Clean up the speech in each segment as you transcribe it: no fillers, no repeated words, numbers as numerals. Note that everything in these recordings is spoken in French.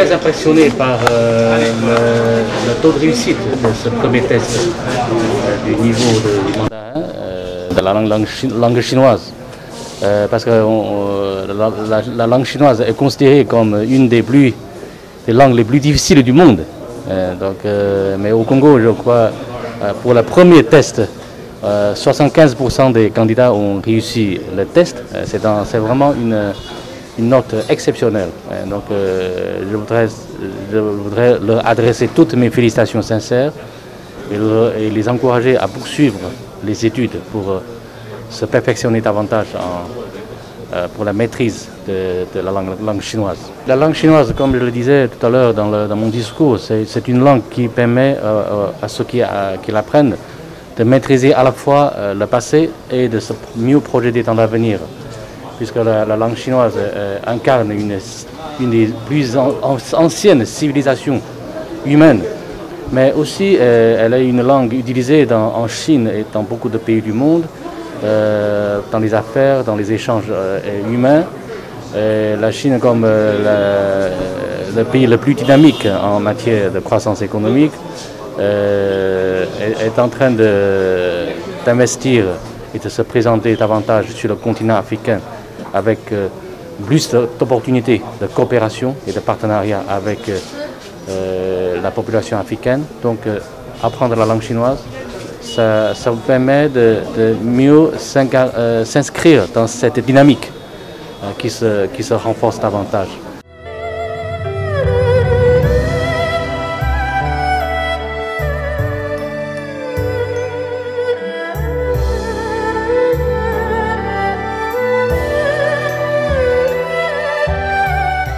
très impressionné par le taux de réussite de ce premier test du niveau du mandarin, de la langue chinoise. Parce que la langue chinoise est considérée comme une des langues les plus difficiles du monde. Mais au Congo, je crois, pour le premier test, 75% des candidats ont réussi le test. C'est vraiment une note exceptionnelle. Je voudrais leur adresser toutes mes félicitations sincères et les encourager à poursuivre les études pour se perfectionner davantage pour la maîtrise de la langue chinoise. La langue chinoise, comme je le disais tout à l'heure dans mon discours, c'est une langue qui permet à ceux qui l'apprennent de maîtriser à la fois le passé et de se mieux projeter dans l'avenir, puisque la langue chinoise incarne une des plus anciennes civilisations humaines, mais aussi elle est une langue utilisée en Chine et dans beaucoup de pays du monde, dans les affaires, dans les échanges humains. La Chine, comme le pays le plus dynamique en matière de croissance économique, est en train d'investir et de se présenter davantage sur le continent africain avec plus d'opportunités de coopération et de partenariat avec la population africaine. Donc apprendre la langue chinoise, ça vous permet de mieux s'inscrire dans cette dynamique qui se renforce davantage.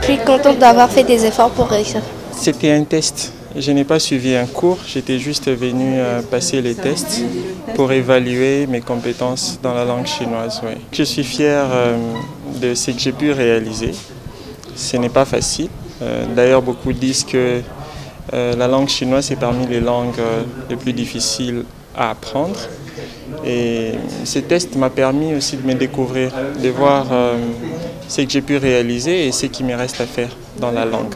Je suis contente d'avoir fait des efforts pour réussir. C'était un test. Je n'ai pas suivi un cours, j'étais juste venu passer les tests pour évaluer mes compétences dans la langue chinoise. Oui. Je suis fier de ce que j'ai pu réaliser. Ce n'est pas facile. D'ailleurs, beaucoup disent que la langue chinoise est parmi les langues les plus difficiles à apprendre. Et ce test m'a permis aussi de me découvrir, de voir ce que j'ai pu réaliser et ce qui me reste à faire dans la langue.